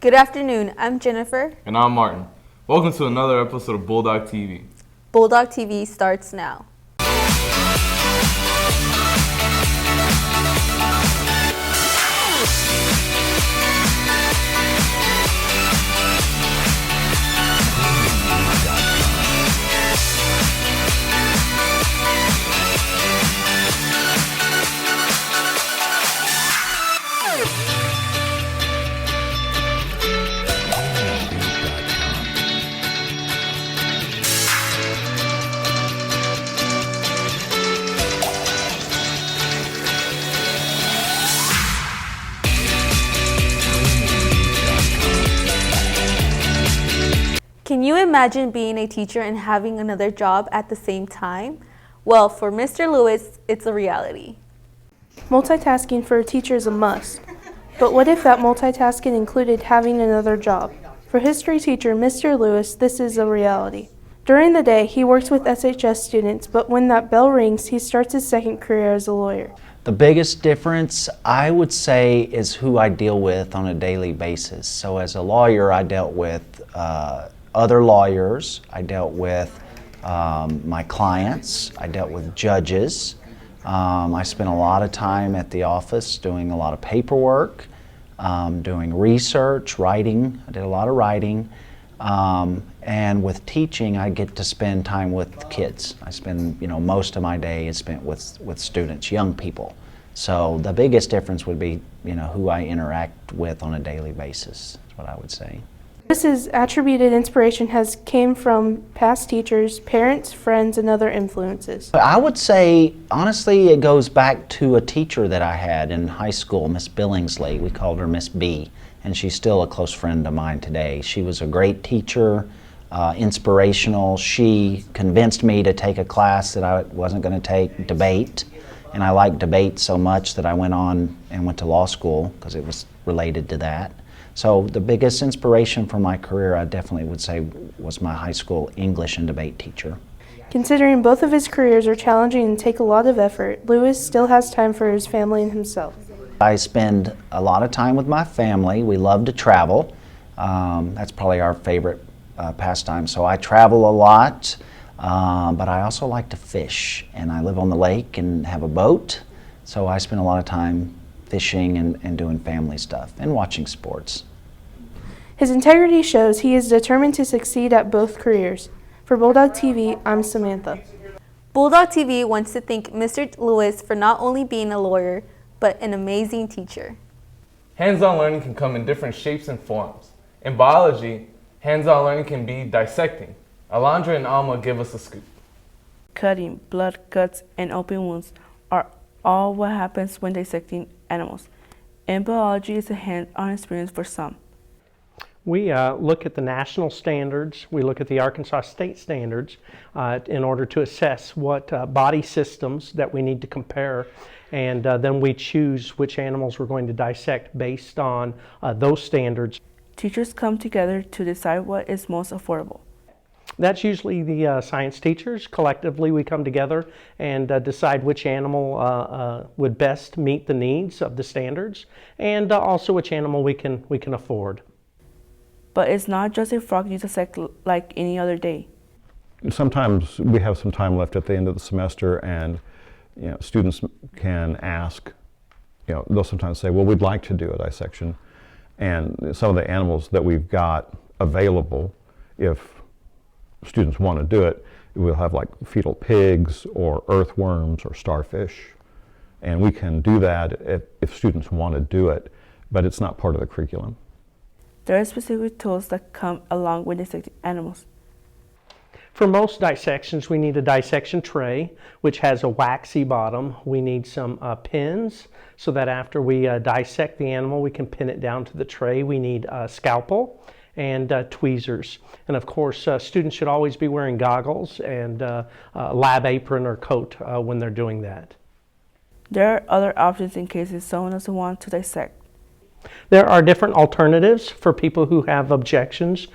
Good afternoon, I'm Jennifer. And I'm Martin. Welcome to another episode of Bulldog TV. Bulldog TV starts now. Can you imagine being a teacher and having another job at the same time? Well, for Mr. Lewis, it's a reality. Multitasking for a teacher is a must. But what if that multitasking included having another job? For history teacher Mr. Lewis, this is a reality. During the day, he works with SHS students, but when that bell rings, he starts his second career as a lawyer. The biggest difference, I would say, is who I deal with on a daily basis. So as a lawyer, I dealt with other lawyers, I dealt with my clients, I dealt with judges. I spent a lot of time at the office doing a lot of paperwork, doing research, writing. I did a lot of writing. And with teaching, I get to spend time with kids. I spend, most of my day is spent with students, young people. So the biggest difference would be, who I interact with on a daily basis, is what I would say. Lewis's attributed inspiration came from past teachers, parents, friends, and other influences. I would say, honestly, it goes back to a teacher that I had in high school, Miss Billingsley. We called her Miss B, and she's still a close friend of mine today. She was a great teacher, inspirational. She convinced me to take a class that I wasn't going to take, debate, and I liked debate so much that I went on and went to law school because it was related to that. So the biggest inspiration for my career, I definitely would say, was my high school English and debate teacher. Considering both of his careers are challenging and take a lot of effort, Lewis still has time for his family and himself. I spend a lot of time with my family. We love to travel. That's probably our favorite pastime. So I travel a lot, but I also like to fish. And I live on the lake and have a boat, so I spend a lot of time fishing and doing family stuff and watching sports. His integrity shows he is determined to succeed at both careers. For Bulldog TV, I'm Samantha. Bulldog TV wants to thank Mr. Lewis for not only being a lawyer, but an amazing teacher. Hands-on learning can come in different shapes and forms. In biology, hands-on learning can be dissecting. Alondra and Alma give us a scoop. Cutting, blood, cuts, and open wounds are all what happens when dissecting animals. In biology, it's a hands-on experience for some. We look at the national standards, we look at the Arkansas state standards in order to assess what body systems that we need to compare, and then we choose which animals we're going to dissect based on those standards. Teachers come together to decide what is most affordable. That's usually the science teachers. Collectively, we come together and decide which animal would best meet the needs of the standards, and also which animal we can afford. But it's not just a frog you dissect like any other day. Sometimes we have some time left at the end of the semester, and students can ask. They'll sometimes say, "Well, we'd like to do a dissection," and some of the animals that we've got available, if students want to do it, we'll have like fetal pigs or earthworms or starfish, and we can do that if students want to do it, but it's not part of the curriculum. There are specific tools that come along with dissecting animals. For most dissections, we need a dissection tray, which has a waxy bottom. We need some pins so that after we dissect the animal, we can pin it down to the tray. We need a scalpel and tweezers. And of course, students should always be wearing goggles and a lab apron or coat when they're doing that. There are other options in case someone doesn't want to dissect. There are different alternatives for people who have objections.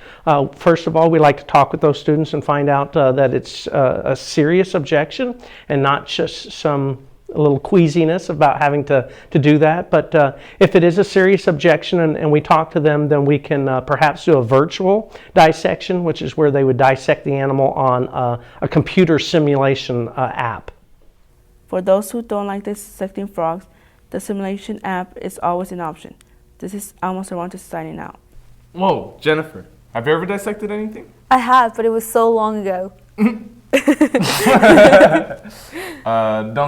First of all, we like to talk with those students and find out that it's a serious objection and not just some a little queasiness about having to do that. But if it is a serious objection and we talk to them, then we can perhaps do a virtual dissection, which is where they would dissect the animal on a computer simulation app. For those who don't like dissecting frogs, the simulation app is always an option. This is Almost Around to signing out. Whoa, Jennifer, have you ever dissected anything? I have, but it was so long ago. Don't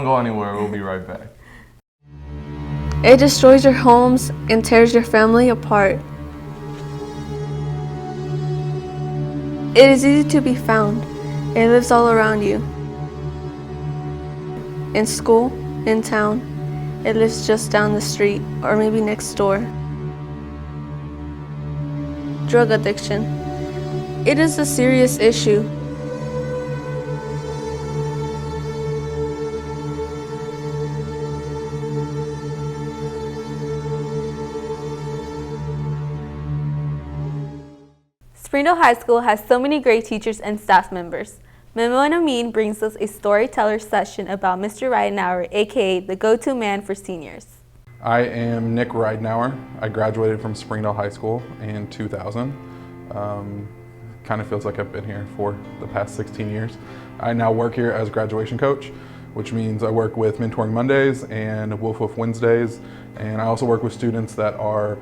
go anywhere, we'll be right back. It destroys your homes and tears your family apart. It is easy to be found. It lives all around you. In school, in town, it lives just down the street or maybe next door. Drug addiction. It is a serious issue. Springdale High School has so many great teachers and staff members. Memo and Amin brings us a storyteller session about Mr. Ridenauer, aka the go-to man for seniors. I am Nick Ridenauer. I graduated from Springdale High School in 2000. Kind of feels like I've been here for the past 16 years. I now work here as graduation coach, which means I work with Mentoring Mondays and Woof Woof Wednesdays, and I also work with students that are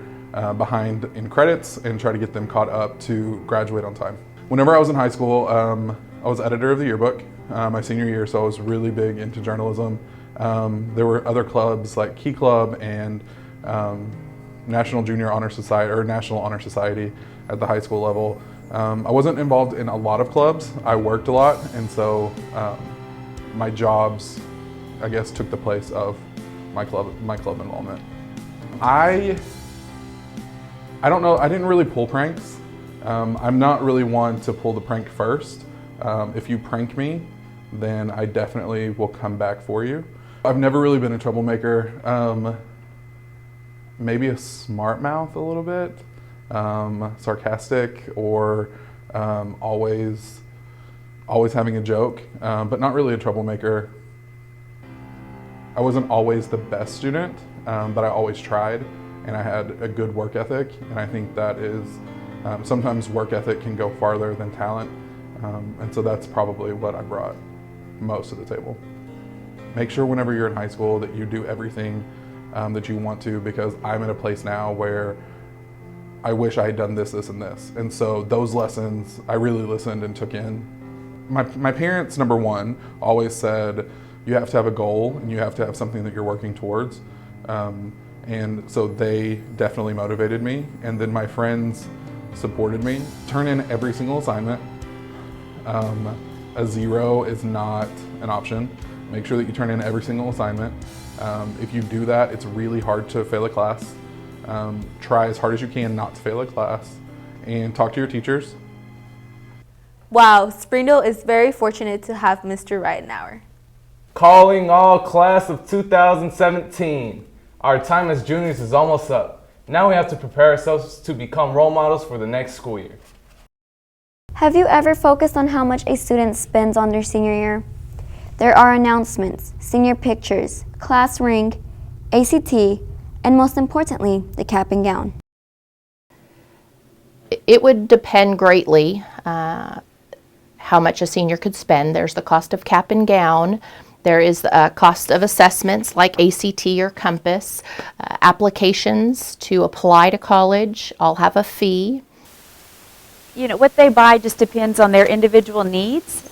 behind in credits and try to get them caught up to graduate on time. Whenever I was in high school, I was editor of the yearbook my senior year, so I was really big into journalism. There were other clubs like Key Club and National Junior Honor Society or National Honor Society at the high school level. I wasn't involved in a lot of clubs. I worked a lot, and so my jobs, I guess, took the place of my club involvement. I don't know, I didn't really pull pranks. I'm not really one to pull the prank first. If you prank me, then I definitely will come back for you. I've never really been a troublemaker. Maybe a smart mouth a little bit, sarcastic, or always having a joke, but not really a troublemaker. I wasn't always the best student, but I always tried, and I had a good work ethic, and I think that is, sometimes work ethic can go farther than talent, and so that's probably what I brought most to the table. Make sure whenever you're in high school that you do everything that you want to, because I'm at a place now where I wish I had done this, this, and this. And so those lessons I really listened and took in. My parents, number one, always said, you have to have a goal and you have to have something that you're working towards. And so they definitely motivated me. And then my friends supported me. Turn in every single assignment. A 0 is not an option. Make sure that you turn in every single assignment. If you do that, it's really hard to fail a class. Try as hard as you can not to fail a class, and talk to your teachers. Wow, Springdale is very fortunate to have Mr. Ridenauer. Calling all class of 2017. Our time as juniors is almost up. Now we have to prepare ourselves to become role models for the next school year. Have you ever focused on how much a student spends on their senior year? There are announcements, senior pictures, class ring, ACT, and most importantly, the cap and gown. It would depend greatly how much a senior could spend. There's the cost of cap and gown. There is the cost of assessments like ACT or Compass. Applications to apply to college all have a fee. You know, what they buy just depends on their individual needs.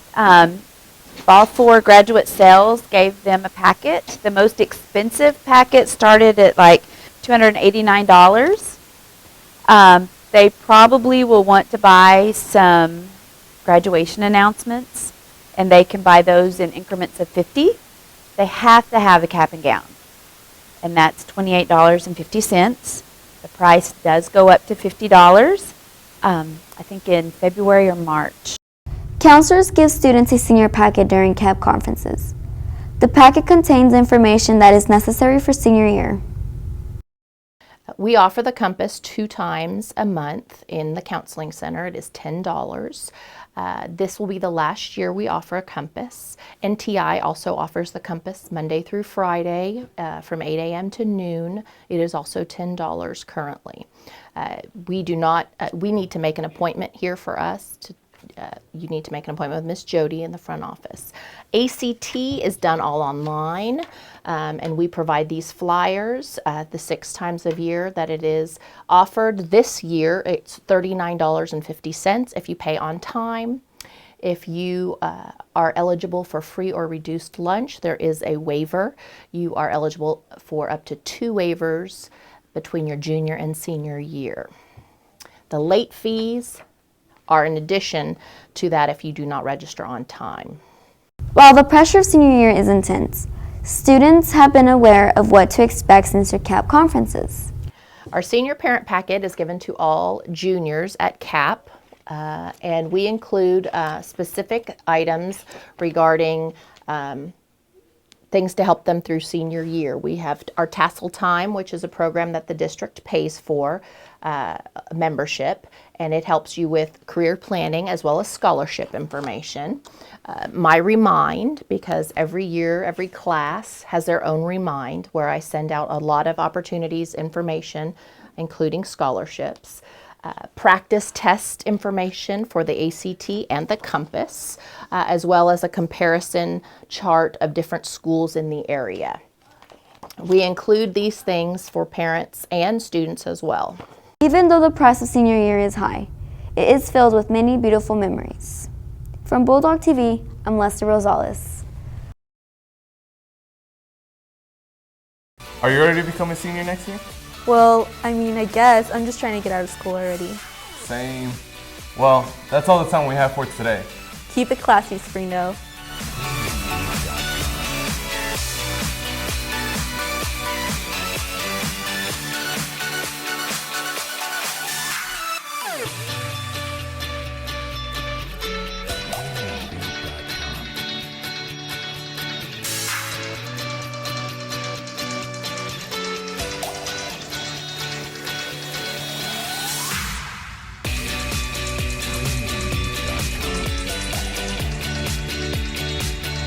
All 4 graduate sales gave them a packet. The most expensive packet started at like $289. They probably will want to buy some graduation announcements, and they can buy those in increments of 50. They have to have a cap and gown, and that's $28.50. The price does go up to $50, I think in February or March. Counselors give students a senior packet during CAP conferences. The packet contains information that is necessary for senior year. We offer the compass 2 times a month in the counseling center. It is $10. This will be the last year we offer a compass. NTI also offers the compass Monday through Friday from 8 a.m. to noon. It is also $10 currently. We need to make an appointment here for us. You need to make an appointment with Miss Jody in the front office. ACT is done all online, and we provide these flyers the 6 times a year that it is offered. This year, it's $39.50 if you pay on time. If you are eligible for free or reduced lunch, there is a waiver. You are eligible for up to 2 waivers between your junior and senior year. The late fees are in addition to that if you do not register on time. While the pressure of senior year is intense, students have been aware of what to expect since their CAP conferences. Our senior parent packet is given to all juniors at CAP, and we include specific items regarding things to help them through senior year. We have our Tassel Time, which is a program that the district pays for membership, and it helps you with career planning as well as scholarship information. My Remind, because every year, every class has their own Remind, where I send out a lot of opportunities, information, including scholarships. Practice test information for the ACT and the compass, as well as a comparison chart of different schools in the area. We include these things for parents and students as well. Even though the price of senior year is high, it is filled with many beautiful memories. From Bulldog TV, I'm Lester Rosales. Are you ready to become a senior next year? Well, I mean, I guess. I'm just trying to get out of school already. Same. Well, that's all the time we have for today. Keep it classy, Springdale.